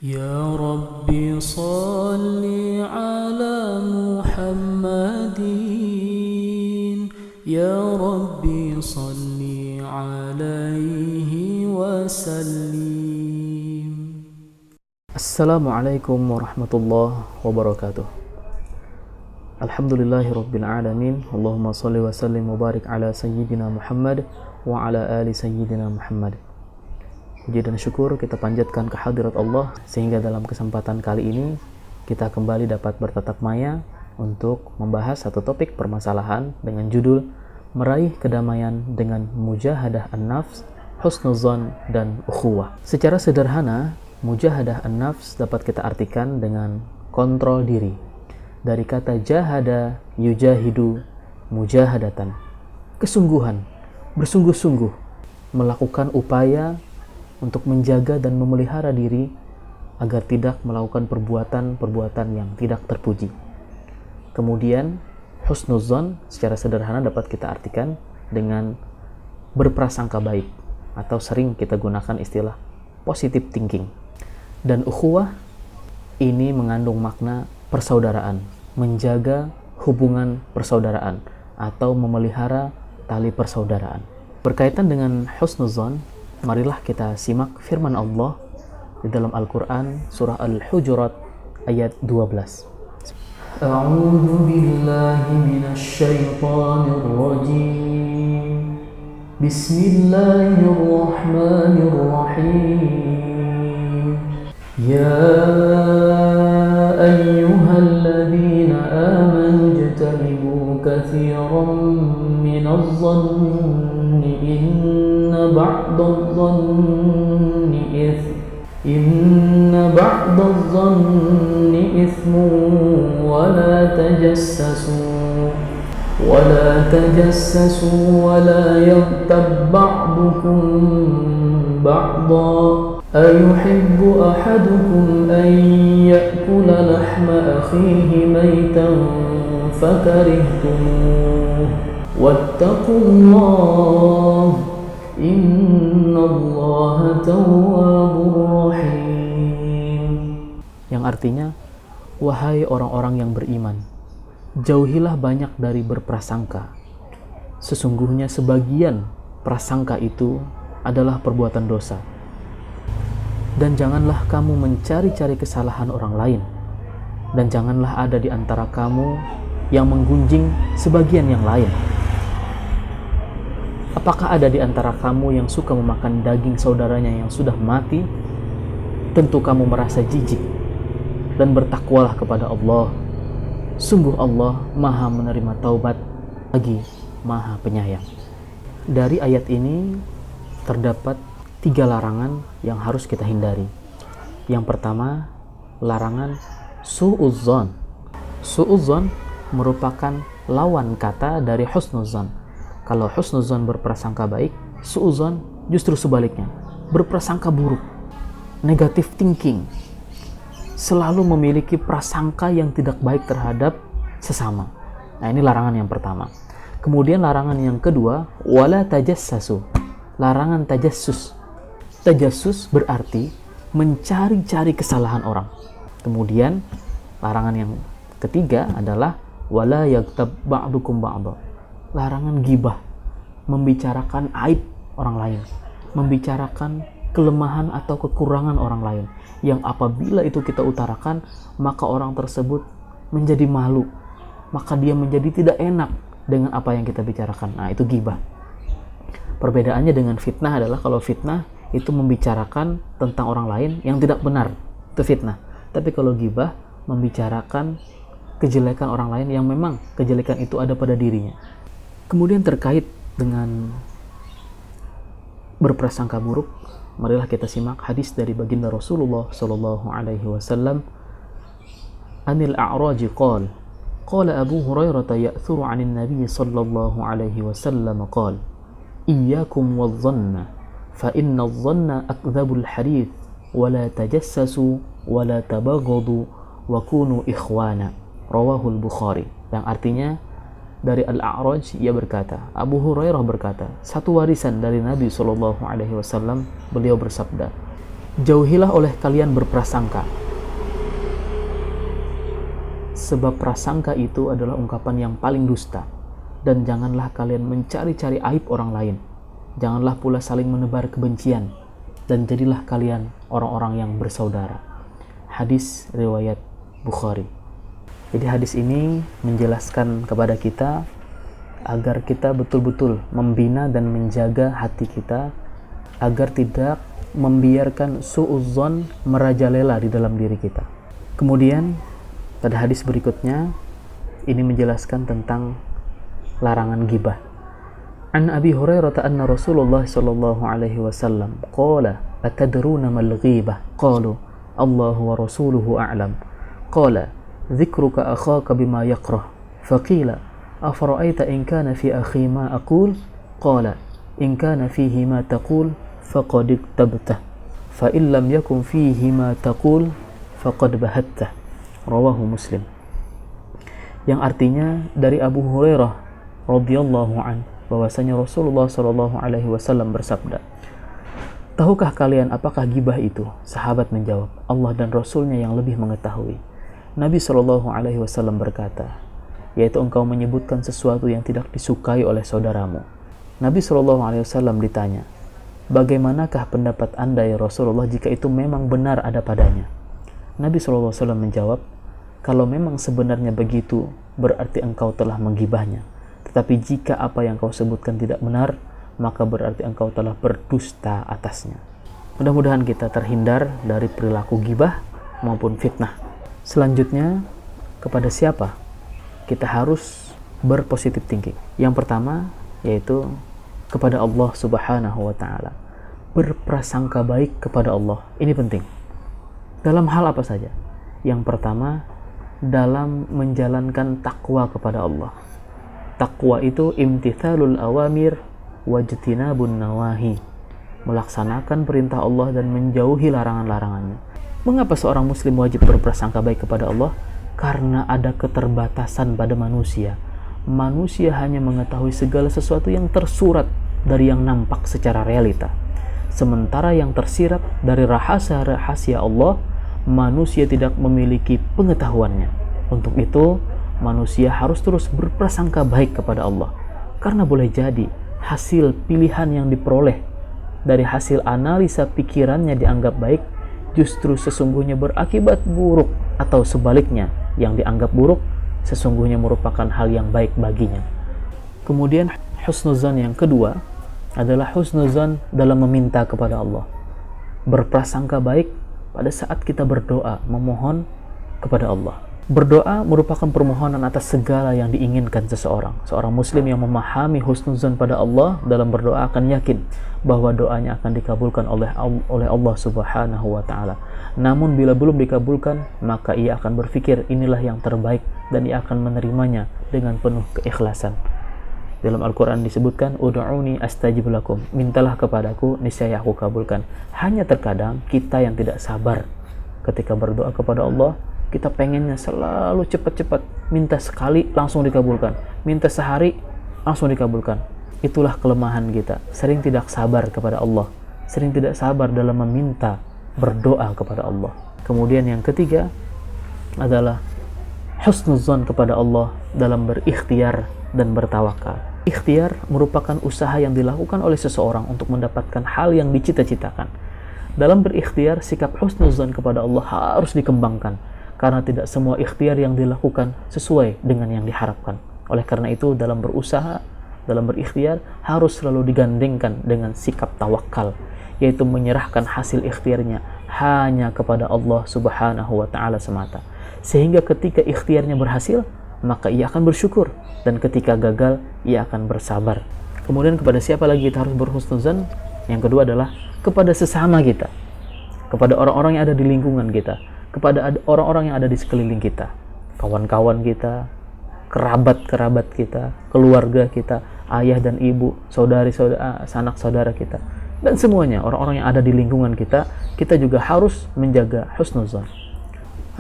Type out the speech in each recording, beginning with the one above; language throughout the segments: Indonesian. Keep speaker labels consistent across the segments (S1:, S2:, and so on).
S1: يا ربي صل على محمد يا ربي صل عليه وسلم.
S2: Assalamualaikum warahmatullahi wabarakatuh. Alhamdulillahi rabbil alamin. Allahumma salli wa sallim wa barik ala sayyidina Muhammad wa ala ali sayyidina Muhammad. Puji dan syukur kita panjatkan kehadirat Allah sehingga dalam kesempatan kali ini kita kembali dapat bertatap maya untuk membahas satu topik permasalahan dengan judul meraih kedamaian dengan mujahadah an-nafs, husnuzan dan ukhuwah. Secara sederhana, mujahadah an-nafs dapat kita artikan dengan kontrol diri. Dari kata jahada, yujahidu, mujahadatan. Kesungguhan, bersungguh-sungguh, melakukan upaya untuk menjaga dan memelihara diri agar tidak melakukan perbuatan-perbuatan yang tidak terpuji. Kemudian, husnuzan secara sederhana dapat kita artikan dengan berprasangka baik, atau sering kita gunakan istilah positive thinking. Dan ukhuwah ini mengandung makna persaudaraan, menjaga hubungan persaudaraan atau memelihara tali persaudaraan. Berkaitan dengan husnuzan, marilah kita simak firman Allah di dalam Al-Quran surah Al-Hujurat ayat 12.
S1: A'udzu billahi minasy syaithanir rajim. Bismillahirrahmanirrahim. Ya ayyuhalladzina amanu ijtanibu katsiran minadh dhanni inna ba'dadh dhanni ithmun wa la tajassasu wa la yaghtab ba'dukum ba'dha أيحب أحدكم أن يأكل لحم أخيه ميتا فكرهتموه واتقوا الله إن الله تواب رحيم.
S2: Yang artinya, wahai orang-orang yang beriman, jauhilah banyak dari berprasangka. Sesungguhnya sebagian prasangka itu adalah perbuatan dosa. Dan janganlah kamu mencari-cari kesalahan orang lain. Dan janganlah ada di antara kamu yang menggunjing sebagian yang lain. Apakah ada di antara kamu yang suka memakan daging saudaranya yang sudah mati? Tentu kamu merasa jijik. Dan bertakwalah kepada Allah. Sungguh Allah Maha menerima taubat lagi Maha penyayang. Dari ayat ini terdapat 3 larangan yang harus kita hindari. Yang pertama, larangan su'udzon. Su'udzon merupakan lawan kata dari husnuzon. Kalau husnuzon berprasangka baik, su'udzon justru sebaliknya, berprasangka buruk, negative thinking, selalu memiliki prasangka yang tidak baik terhadap sesama. Nah, ini larangan yang pertama. Kemudian larangan yang kedua, wala tajassasu. Larangan tajassus. Tajassus berarti mencari-cari kesalahan orang. Kemudian larangan yang ketiga adalah wala yaghtab ba'dukum ba'dha. Larangan gibah, membicarakan aib orang lain, membicarakan kelemahan atau kekurangan orang lain, yang apabila itu kita utarakan, maka orang tersebut menjadi malu, maka dia menjadi tidak enak dengan apa yang kita bicarakan. Nah, itu gibah. Perbedaannya dengan fitnah adalah kalau fitnah itu membicarakan tentang orang lain yang tidak benar, itu fitnah. Tapi kalau gibah, membicarakan kejelekan orang lain yang memang kejelekan itu ada pada dirinya. Kemudian terkait dengan berprasangka buruk, marilah kita simak hadis dari baginda Rasulullah sallallahu alaihi wasallam. Anil a'raji qala Abu Hurairah ya'thuru 'anil Nabi sallallahu alaihi wasallam qala iyyakum wadh-dhanna fa inna adh-dhanna akdhabul hadits wa la tajassasu wa la tabaghadu wa kunu ikhwana. Rawahul Bukhari. Yang artinya, dari Al-A'raj ia berkata, Abu Hurairah berkata, satu warisan dari Nabi SAW, beliau bersabda, Jauhilah oleh kalian berprasangka, sebab prasangka itu adalah ungkapan yang paling dusta. Dan janganlah kalian mencari-cari aib orang lain. Janganlah pula saling menebar kebencian. Dan jadilah kalian orang-orang yang bersaudara. Hadis riwayat Bukhari. Jadi hadis ini menjelaskan kepada kita agar kita betul-betul membina dan menjaga hati kita agar tidak membiarkan suudzon merajalela di dalam diri kita. Kemudian pada hadis berikutnya ini menjelaskan tentang larangan ghibah. An Abi Hurairah anna Rasulullah sallallahu alaihi wasallam qala atadruna mal ghibah qalu Allahu wa rasuluhu a'lam qala dzikruka akhaka bima yakrah faqila afara'aita in kana fi akhi ma aqul qala in kana fihi ma taqul faqad iktabtah fa in lam yakun fihi ma taqul faqad bahattah. Rawahu Muslim. Yang artinya dari Abu Hurairah radhiyallahu an bahwasanya Rasulullah sallallahu alaihi wasallam bersabda, tahukah kalian apakah ghibah itu? Sahabat menjawab, Allah dan Rasulnya yang lebih mengetahui. Nabi sallallahu alaihi wasallam berkata, yaitu engkau menyebutkan sesuatu yang tidak disukai oleh saudaramu. Nabi sallallahu alaihi wasallam ditanya, bagaimanakah pendapat Anda ya Rasulullah jika itu memang benar ada padanya? Nabi sallallahu alaihi wasallam menjawab, kalau memang sebenarnya begitu berarti engkau telah menggibahnya. Tetapi jika apa yang kau sebutkan tidak benar, maka berarti engkau telah berdusta atasnya. Mudah-mudahan kita terhindar dari perilaku ghibah maupun fitnah. Selanjutnya, kepada siapa kita harus berpositif thinking? Yang pertama, yaitu kepada Allah Subhanahu wa Ta'ala. Berprasangka baik kepada Allah. Ini penting. Dalam hal apa saja? Yang pertama, dalam menjalankan takwa kepada Allah. Takwa itu imtithalul awamir wajtinabun nawahi, melaksanakan perintah Allah dan menjauhi larangan-larangannya. Mengapa seorang muslim wajib berprasangka baik kepada Allah? Karena ada keterbatasan pada manusia. Manusia hanya mengetahui segala sesuatu yang tersurat dari yang nampak secara realita. Sementara yang tersirat dari rahasia-rahasia Allah, manusia tidak memiliki pengetahuannya. Untuk itu, manusia harus terus berprasangka baik kepada Allah. Karena boleh jadi hasil pilihan yang diperoleh dari hasil analisa pikirannya dianggap baik, justru sesungguhnya berakibat buruk, atau sebaliknya, yang dianggap buruk sesungguhnya merupakan hal yang baik baginya. Kemudian husnuzan yang kedua adalah husnuzan dalam meminta kepada Allah. Berprasangka baik pada saat kita berdoa, memohon kepada Allah. Berdoa merupakan permohonan atas segala yang diinginkan seseorang. Seorang muslim yang memahami husnuzan pada Allah dalam berdoa akan yakin bahwa doanya akan dikabulkan oleh Allah Subhanahu wa Ta'ala. Namun bila belum dikabulkan, maka ia akan berpikir inilah yang terbaik dan ia akan menerimanya dengan penuh keikhlasan. Dalam Al-Quran disebutkan, Udu'uni astajib lakum, mintalah kepadaku, niscaya aku kabulkan. Hanya terkadang kita yang tidak sabar ketika berdoa kepada Allah, kita pengennya selalu cepat-cepat, minta sekali langsung dikabulkan, minta sehari langsung dikabulkan. Itulah kelemahan kita, sering tidak sabar kepada Allah, sering tidak sabar dalam meminta, berdoa kepada Allah. Kemudian yang ketiga adalah husnuzan kepada Allah dalam berikhtiar dan bertawakal. Ikhtiar merupakan usaha yang dilakukan oleh seseorang untuk mendapatkan hal yang dicita-citakan. Dalam berikhtiar, sikap husnuzan kepada Allah harus dikembangkan, karena tidak semua ikhtiar yang dilakukan sesuai dengan yang diharapkan. Oleh karena itu, dalam berusaha, dalam berikhtiar, harus selalu digandengkan dengan sikap tawakal, yaitu menyerahkan hasil ikhtiarnya hanya kepada Allah Subhanahu wa Ta'ala semata. Sehingga ketika ikhtiarnya berhasil, maka ia akan bersyukur, dan ketika gagal, ia akan bersabar. Kemudian kepada siapa lagi kita harus berhusnuzan? Yang kedua adalah kepada sesama kita, kepada orang-orang yang ada di lingkungan kita, kepada orang-orang yang ada di sekeliling kita, kawan-kawan kita, kerabat-kerabat kita, keluarga kita, ayah dan ibu, saudari-saudara, sanak saudara kita, dan semuanya orang-orang yang ada di lingkungan kita, kita juga harus menjaga husnuzan.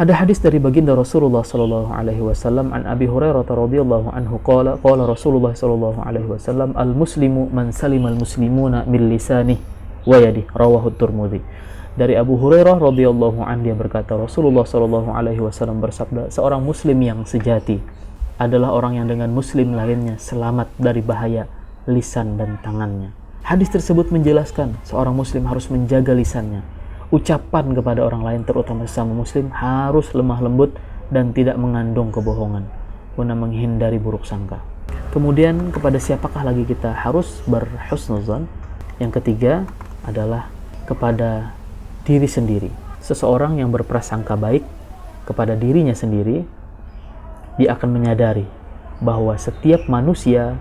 S2: Ada hadis dari baginda Rasulullah sallallahu alaihi wasallam an Abi Hurairah radhiyallahu anhu qala Rasulullah sallallahu alaihi wasallam al muslimu man salima al muslimuna min lisanihi wa yadihi, rawahu Tirmidzi. Dari Abu Hurairah radhiyallahu anhu, dia berkata, Rasulullah sallallahu alaihi wasallam bersabda, seorang muslim yang sejati adalah orang yang dengan muslim lainnya selamat dari bahaya lisan dan tangannya. Hadis tersebut menjelaskan seorang muslim harus menjaga lisannya. Ucapan kepada orang lain, terutama sesama muslim, harus lemah lembut dan tidak mengandung kebohongan guna menghindari buruk sangka. Kemudian kepada siapakah lagi kita harus berhusnuzan? Yang ketiga adalah kepada diri sendiri. Seseorang yang berprasangka baik kepada dirinya sendiri, dia akan menyadari bahwa setiap manusia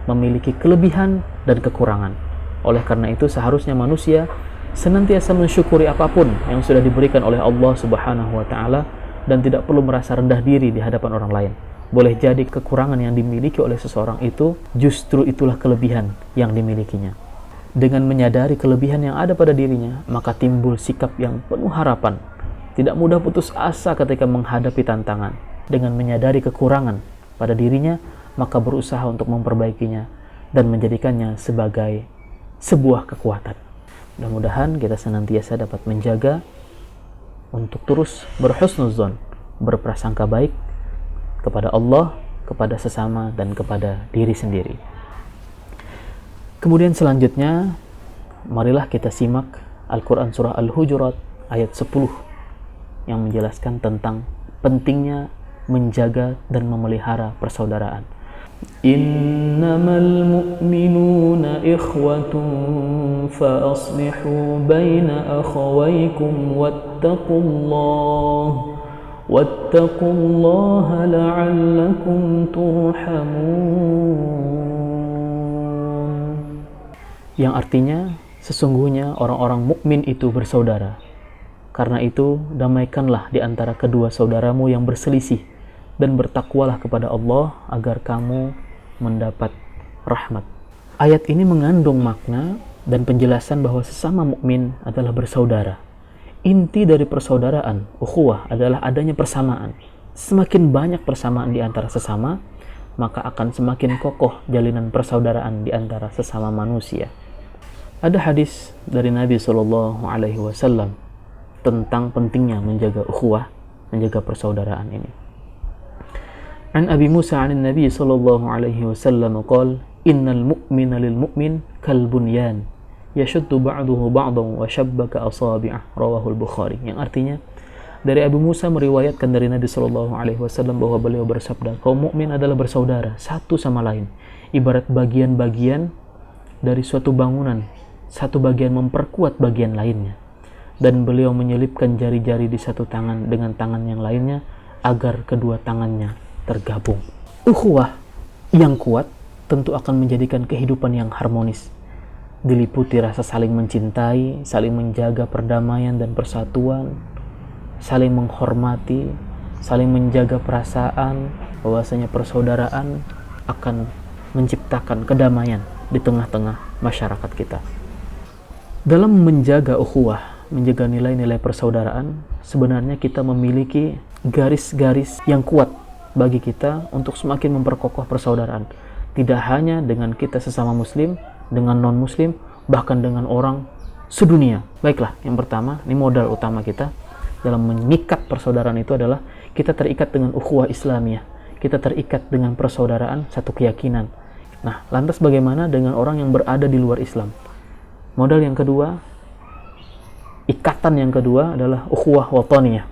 S2: memiliki kelebihan dan kekurangan. Oleh karena itu seharusnya manusia senantiasa mensyukuri apapun yang sudah diberikan oleh Allah Subhanahu wa taala dan tidak perlu merasa rendah diri di hadapan orang lain. Boleh jadi kekurangan yang dimiliki oleh seseorang itu justru itulah kelebihan yang dimilikinya. Dengan menyadari kelebihan yang ada pada dirinya, maka timbul sikap yang penuh harapan, tidak mudah putus asa ketika menghadapi tantangan. Dengan menyadari kekurangan pada dirinya, maka berusaha untuk memperbaikinya dan menjadikannya sebagai sebuah kekuatan. Mudah-mudahan kita senantiasa dapat menjaga untuk terus berhusnuzon, berprasangka baik kepada Allah, kepada sesama, dan kepada diri sendiri. Kemudian selanjutnya, marilah kita simak Al-Quran Surah Al-Hujurat ayat 10 yang menjelaskan tentang pentingnya menjaga dan memelihara persaudaraan. Innamal mu'minuna ikhwatun fa aslihu baina akhawaykum wattaqullaha la'allakum turhamun. Yang artinya, sesungguhnya orang-orang mukmin itu bersaudara. Karena itu, damaikanlah di antara kedua saudaramu yang berselisih dan bertakwalah kepada Allah agar kamu mendapat rahmat. Ayat ini mengandung makna dan penjelasan bahwa sesama mukmin adalah bersaudara. Inti dari persaudaraan, ukhuwah, adalah adanya persamaan. Semakin banyak persamaan di antara sesama, maka akan semakin kokoh jalinan persaudaraan di antara sesama manusia. Ada hadis dari Nabi SAW tentang pentingnya menjaga ukhuwah, menjaga persaudaraan ini. An Abi Musa an Nabi SAW qala, innal mu'mina lil mu'min kal bunyan yashuddu ba'duhu ba'dan wa shabbaka asabi'ah, rawahul Bukhari. Yang artinya, dari Abu Musa meriwayatkan dari Nabi SAW bahwa beliau bersabda, kaum mukmin adalah bersaudara satu sama lain, ibarat bagian-bagian dari suatu bangunan, satu bagian memperkuat bagian lainnya. Dan beliau menyelipkan jari-jari di satu tangan dengan tangan yang lainnya agar kedua tangannya tergabung. Ukhuwah yang kuat tentu akan menjadikan kehidupan yang harmonis, diliputi rasa saling mencintai, saling menjaga perdamaian dan persatuan, saling menghormati, saling menjaga perasaan, bahwasanya persaudaraan akan menciptakan kedamaian di tengah-tengah masyarakat kita. Dalam menjaga ukhuwah, menjaga nilai-nilai persaudaraan, sebenarnya kita memiliki garis-garis yang kuat bagi kita untuk semakin memperkokoh persaudaraan. Tidak hanya dengan kita sesama muslim, dengan non-muslim, bahkan dengan orang sedunia. Baiklah, yang pertama, ini modal utama kita dalam mengikat persaudaraan itu adalah kita terikat dengan ukhuwah Islamiyah. Kita terikat dengan persaudaraan satu keyakinan. Nah, lantas bagaimana dengan orang yang berada di luar Islam? Modal yang kedua, ikatan yang kedua adalah ukhuwah wataniyah.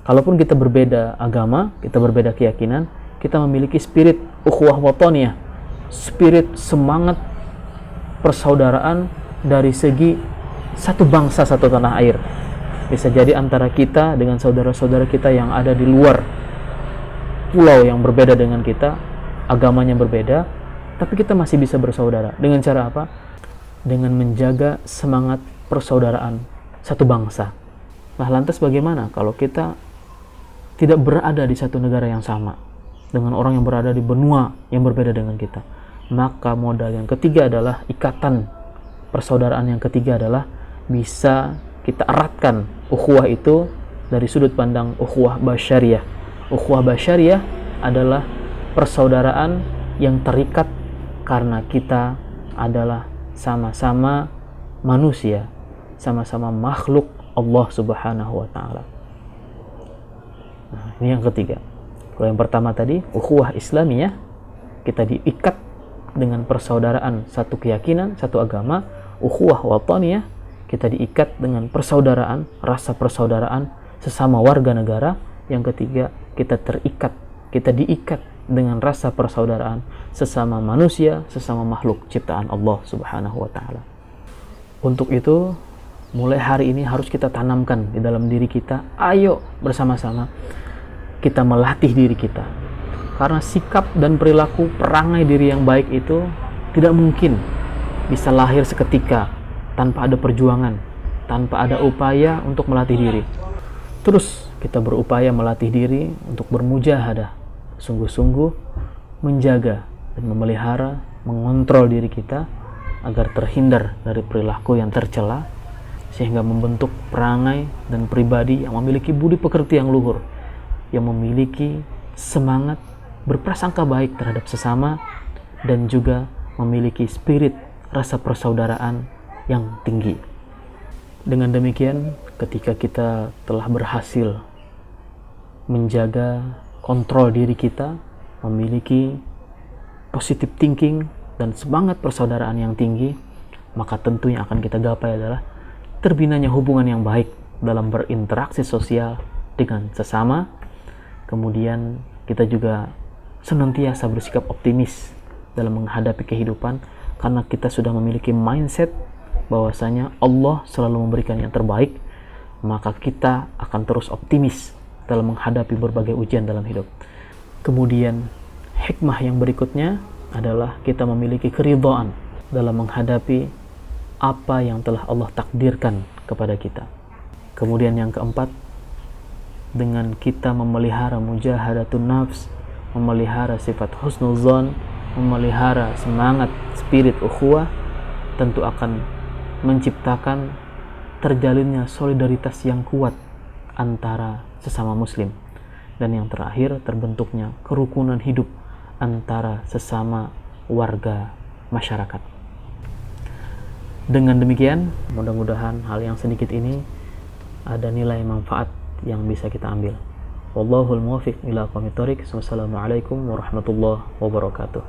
S2: Kalaupun kita berbeda agama, kita berbeda keyakinan, kita memiliki spirit ukhuwah wataniyah, spirit semangat persaudaraan dari segi satu bangsa, satu tanah air. Bisa jadi antara kita dengan saudara-saudara kita yang ada di luar pulau yang berbeda dengan kita, agamanya berbeda, tapi kita masih bisa bersaudara. Dengan cara apa? Dengan menjaga semangat persaudaraan satu bangsa. Nah, lantas bagaimana kalau kita tidak berada di satu negara yang sama dengan orang yang berada di benua yang berbeda dengan kita? Maka modal yang ketiga adalah ikatan persaudaraan yang ketiga adalah bisa kita eratkan ukhuwah itu dari sudut pandang ukhuwah basyariyah. Ukhuwah basyariyah adalah persaudaraan yang terikat karena kita adalah sama-sama manusia, sama-sama makhluk Allah Subhanahu wa taala. Nah, ini yang ketiga. Kalau yang pertama tadi, ukhuwah Islamiyah, kita diikat dengan persaudaraan satu keyakinan, satu agama. Ukhuwah wataniyah, kita diikat dengan persaudaraan, rasa persaudaraan sesama warga negara. Yang ketiga, kita diikat dengan rasa persaudaraan sesama manusia, sesama makhluk ciptaan Allah Subhanahu wa taala. Untuk itu, mulai hari ini harus kita tanamkan di dalam diri kita, ayo bersama-sama kita melatih diri kita. Karena sikap dan perilaku perangai diri yang baik itu tidak mungkin bisa lahir seketika tanpa ada perjuangan, tanpa ada upaya untuk melatih diri. Terus kita berupaya melatih diri untuk bermujahadah, sungguh-sungguh menjaga dan memelihara, mengontrol diri kita agar terhindar dari perilaku yang tercela, sehingga membentuk perangai dan pribadi yang memiliki budi pekerti yang luhur, yang memiliki semangat berprasangka baik terhadap sesama, dan juga memiliki spirit rasa persaudaraan yang tinggi. Dengan demikian, ketika kita telah berhasil menjaga kontrol diri kita, memiliki positive thinking dan semangat persaudaraan yang tinggi, maka tentu yang akan kita gapai adalah terbinanya hubungan yang baik dalam berinteraksi sosial dengan sesama. Kemudian kita juga senantiasa bersikap optimis dalam menghadapi kehidupan, karena kita sudah memiliki mindset bahwasanya Allah selalu memberikan yang terbaik, maka kita akan terus optimis dalam menghadapi berbagai ujian dalam hidup. Kemudian hikmah yang berikutnya adalah kita memiliki keridhaan dalam menghadapi apa yang telah Allah takdirkan kepada kita. Kemudian yang keempat, dengan kita memelihara mujahadatun nafs, memelihara sifat husnuzon, memelihara semangat spirit ukhuwah, tentu akan menciptakan terjalinnya solidaritas yang kuat antara sesama muslim, dan yang terakhir terbentuknya kerukunan hidup antara sesama warga masyarakat. Dengan demikian, mudah-mudahan hal yang sedikit ini ada nilai manfaat yang bisa kita ambil. Wallahul muwaffiq ila aqwamit thoriq. Wassalamualaikum warahmatullahi wabarakatuh.